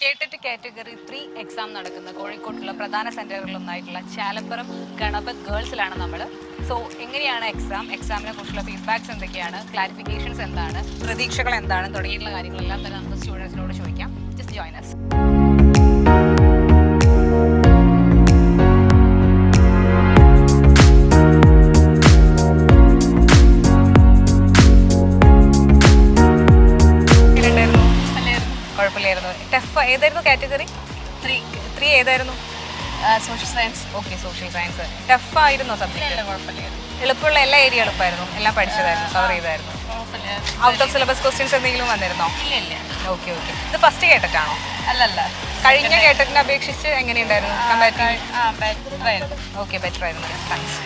കേട്ടിട്ട് category 3 exam നടക്കുന്ന കോഴിക്കോട്ടുള്ള പ്രധാന സെന്ററുകളിലൊന്നായിട്ടുള്ള ചാലപ്പുറം ഗണപത് ഗേൾസിലാണ് നമ്മൾ. സോ എങ്ങനെയാണ് എക്സാമിനെ കുറിച്ചുള്ള ഫീഡ്ബാക്സ് എന്തൊക്കെയാണ്, ക്ലാരിഫിക്കേഷൻസ് എന്താണ്, പ്രതീക്ഷകൾ എന്താണ് തുടങ്ങിയിട്ടുള്ള കാര്യങ്ങളെല്ലാം തന്നെ നമുക്ക് സ്റ്റുഡൻസിനോട് ചോദിക്കാം. Just join us. കുഴപ്പമില്ലായിരുന്നു. ടഫ് ഏതായിരുന്നു കാറ്റഗറി? 3 ഏതായിരുന്നു? Social science. Okay, social science. Tough ആയിരുന്നോ സബ്ജക്ട്? എളുപ്പമുള്ള എല്ലാ ഏരിയ എളുപ്പമായിരുന്നു, എല്ലാം പഠിച്ചതായിരുന്നു, കവർ ചെയ്തായിരുന്നു. ഔട്ട് ഓഫ് സിലബസ് ക്വസ്റ്റ്യൻസ് എന്തെങ്കിലും വന്നിരുന്നോ? ഇല്ല. ഓക്കെ. ഇത് ഫസ്റ്റ് കേട്ടറ്റാണോ? അല്ലല്ല, കഴിഞ്ഞ കേട്ടറ്റിനെ അപേക്ഷിച്ച് എങ്ങനെയുണ്ടായിരുന്നു? ഓക്കെ, ബെറ്റർ ആയിരുന്നു. താങ്ക്സ്.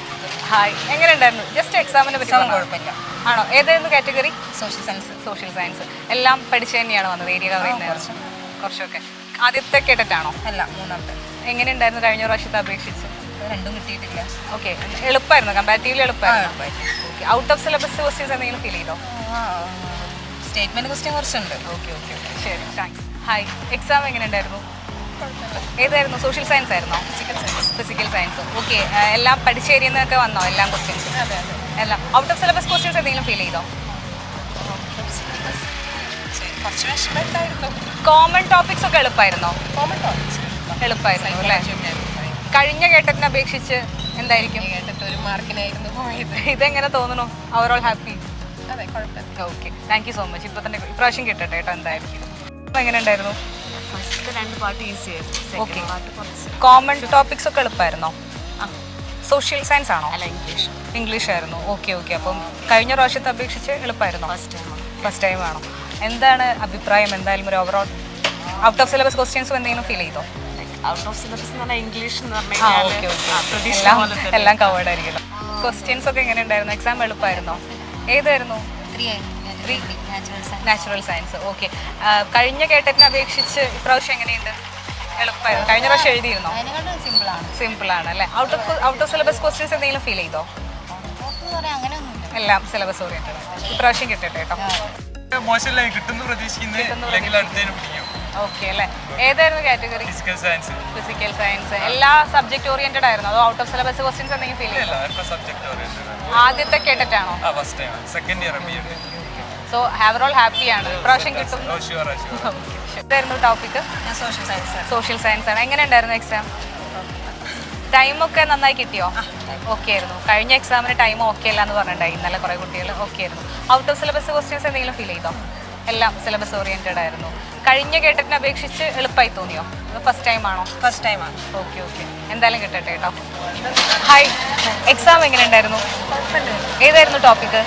ഹായ്, എങ്ങനെ ഉണ്ടായിരുന്നു? ജസ്റ്റ് എക്സാമിനെ പറ്റി കുഴപ്പമില്ല. ആണോ? ഏതായിരുന്നു കാറ്റഗറി? Social science. എല്ലാം പഠിച്ചു തന്നെയാണ് വന്നത്, ഏരിയ കവർ ചെയ്യുന്നത് കുറച്ചൊക്കെ. ആദ്യത്തെ കേട്ടറ്റാണോ? അല്ല, മൂന്നാമത്തെ. എങ്ങനെയുണ്ടായിരുന്നു കഴിഞ്ഞ പ്രാവശ്യത്തെ അപേക്ഷിച്ച്? രണ്ടും കിട്ടിയിട്ടില്ല. ഓക്കെ, എളുപ്പമായിരുന്നു, കമ്പാരിറ്റീവ്ലി എളുപ്പമായിരുന്നു. Okay, out of syllabus questions എന്തെങ്കിലും ഫീൽ ചെയ്തോ? സ്റ്റേറ്റ്മെന്റ് ക്വസ്റ്റ്യൻ കുറച്ചുണ്ട്. ഓക്കെ, ശരി, താങ്ക്സ്. ഹായ്, എക്സാം എങ്ങനെയുണ്ടായിരുന്നു? ഏതായിരുന്നു? സോഷ്യൽ സയൻസ് ആയിരുന്നോ? Physical science. ഓക്കെ, എല്ലാം പഠിച്ച ഏരിയയിൽ നിന്നൊക്കെ വന്നോ എല്ലാം ക്വസ്റ്റ്യൻസ്? എല്ലാം ഔട്ട് ഓഫ് സിലബസ് ക്വസ്റ്റ്യൻസ് എന്തെങ്കിലും ഫീൽ ചെയ്തോ? കോമൺ ടോപ്പിക്സ് ഒക്കെ എളുപ്പമായിരുന്നോ? എളുപ്പമായിരുന്നു അല്ലേ? കഴിഞ്ഞ കേട്ടറ്റിനെ അപേക്ഷിച്ച് എന്തായിരിക്കും? ഒരു മാർക്കിനായിരുന്നു പോയത്. ഇതെങ്ങനെ തോന്നുന്നു? Overall happy? അതെ, കുഴപ്പമില്ല. Okay, thank you so much. ഇപ്പൊ തന്നെ ഇപ്രാവശ്യം കിട്ടട്ടെ കേട്ടോ എന്തായിരിക്കും. എങ്ങനെ ഉണ്ടായിരുന്നു? ഫസ്റ്റ് 2 പാർട്ട് ഈസി ആയിരുന്നു. ഓക്കെ, കോമൺ ടോപ്പിക്സ് ഒക്കെ എളുപ്പമായിരുന്നോ? സോഷ്യൽ സയൻസ് ആണോ? അല്ല, ഇംഗ്ലീഷ് ആയിരുന്നു. ഓക്കെ. അപ്പം കഴിഞ്ഞ പ്രാവശ്യത്തെ അപേക്ഷിച്ച് എളുപ്പമായിരുന്നോ? ഫസ്റ്റ് ടൈം ആണോ? എന്താണ് അഭിപ്രായം? എന്തായാലും ഒരു overall out of syllabus questions എന്തെങ്കിലും ഫീൽ ചെയ്തോ? ഔട്ട് ഓഫ് സിലബസ് എന്ന് പറഞ്ഞാൽ ഇംഗ്ലീഷ് എന്ന് എല്ലാം കവേർഡ് ആയിരിക്കുമല്ലോ. ക്വസ്റ്റ്യൻസ് ഒക്കെ എങ്ങനെ ഉണ്ടായിരുന്നു? എക്സാം എളുപ്പമായിരുന്നോ? ഏതായിരുന്നു? Natural science. ഓക്കെ, കഴിഞ്ഞ കേട്ടറ്റിനെ അപേക്ഷിച്ച് ഇപ്രാവശ്യം എങ്ങനെയുണ്ട്? എളുപ്പമായിരുന്നു. കഴിഞ്ഞ പ്രാവശ്യം എഴുതിയിരുന്നോ? സിമ്പിൾ ആണ് അല്ലേ? ഔട്ട് ഓഫ് സിലബസ് ക്വസ്റ്റ്യൻസ് എന്തെങ്കിലും ഫീൽ ചെയ്തോ? എല്ലാം സിലബസ് ഓറിയന്റഡ്. ഇപ്രാവശ്യം കിട്ടട്ടെ കേട്ടോ. ഓക്കെ അല്ലേ? ഏതായിരുന്നു കാറ്റഗറി? Physical science. എല്ലാ സബ്ജക്ട് ഓറിയന്റഡ് ആയിരുന്നു അതോ ഔട്ട് ഓഫ് സിലബസ് ക്വസ്റ്റ്യൻസ് എന്തെങ്കിലും ഫീൽ ചെയ്തോ? ആദ്യത്തെ കേട്ടറ്റാണോ? സോ ഓവറോൾ ഹാപ്പിയാണ്, ഇപ്രാവശ്യം കിട്ടും. ഇതായിരുന്നു ടോപ്പിക്? സോഷ്യൽ സയൻസ് ആണ്. എങ്ങനെ ഉണ്ടായിരുന്നു എക്സാം? ടൈമൊക്കെ നന്നായി കിട്ടിയോ? ഓക്കെ ആയിരുന്നു. കഴിഞ്ഞ എക്സാമിന് ടൈം ഓക്കെ അല്ല എന്ന് പറഞ്ഞിട്ടുണ്ടായി ഇന്നലെ കുറേ കുട്ടികൾ. ഓക്കെ ആയിരുന്നു. ഔട്ട് ഓഫ് സിലബസ് ക്വസ്റ്റ്യൻസ് എന്തെങ്കിലും ഫീൽ ചെയ്തോ? എല്ലാം സിലബസ് ഓറിയന്റഡ് ആയിരുന്നു. കഴിഞ്ഞ കേട്ടറ്റിനെ അപേക്ഷിച്ച് എളുപ്പമായി തോന്നിയോ? ഫസ്റ്റ് ടൈം ആണോ? ഫസ്റ്റ് ടൈം ആണ്. ഓക്കെ. എന്തായാലും കിട്ടട്ടെ കേട്ടോ. ഹായ്, എക്സാം എങ്ങനെ ഉണ്ടായിരുന്നു? ഏതായിരുന്നു topic?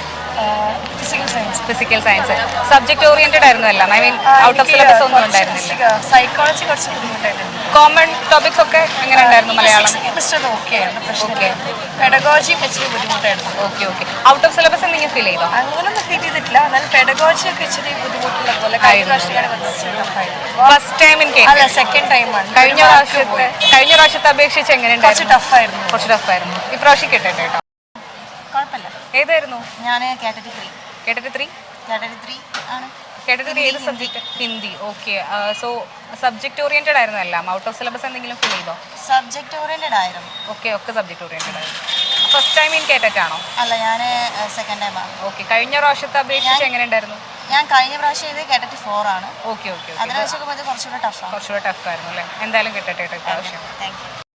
Physical science. Subject oriented ആയിരുന്നു എല്ലാം? I mean out of syllabus ഒന്നും ഉണ്ടായിരുന്നില്ല? സൈക്കോളജി കുറച്ച് ബുദ്ധിമുട്ടായിരുന്നു. കോമൺ ടോപ്പിക്സ് ഒക്കെ എങ്ങനെ ഉണ്ടായിരുന്നു? മലയാളം ഓക്കെ. പെഡഗോജി ഇച്ചിരി ബുദ്ധിമുട്ടായിരുന്നു. ഓക്കെ. ഔട്ട് ഓഫ് സിലബസ് എന്തെങ്കിലും ഫീൽ ചെയ്തോ? അങ്ങനൊന്നും ഫീൽ ചെയ്തിട്ടില്ല. എന്നാലും പെഡഗോജി ഒക്കെ ഇച്ചിരി ബുദ്ധിമുട്ടുള്ള പോലെ. ഫസ്റ്റ് ടൈം അല്ല, സെക്കൻഡ് ടൈമാണ്. കഴിഞ്ഞ പ്രാവശ്യത്തെ അപേക്ഷിച്ച് എങ്ങനെ ഉണ്ടായിരുന്നു? കുറച്ച് ടഫായിരുന്നു. ഇപ്രാവശ്യം കിട്ടട്ടെ കേട്ടോ. കുഴപ്പമില്ല. ഏതായിരുന്നു? ഞാൻ കാറ്റഗറി 3 ആണ്. കാറ്റഗറി ഏത് subject? Hindi. Okay. So subject oriented ആയിരുന്നു എല്ലാം? ഔട്ട് ഓഫ് സിലബസ് എന്തെങ്കിലും ഫീൽ ചെയ്തോ? സബ്ജക്ട് ഓറിയന്റഡ് ആയിരുന്നു. ഒക്കെ സബ്ജക്ട് ഓറിയന്റഡ് ആയിരുന്നു. ഫസ്റ്റ് ടൈം ഇൻ കേട്ടറ്റാണോ? അല്ല, ഞാൻ സെക്കൻഡ് ടൈമാണ്. ഓക്കെ. കഴിഞ്ഞ പ്രാവശ്യത്തെ അപേക്ഷിച്ച് എങ്ങനെ ഉണ്ടായിരുന്നു? ഞാൻ കഴിഞ്ഞ പ്രാവശ്യം ഇത് കേട്ടറ്റ് 4 ആണ്. ഓക്കെ. അതിനെ വെച്ചൊക്കെ കുറച്ചുകൂടെ ടഫായിരുന്നു അല്ലേ? എന്തായാലും കിട്ടട്ടെ കേട്ടോ ഇപ്രാവശ്യം. Thank you.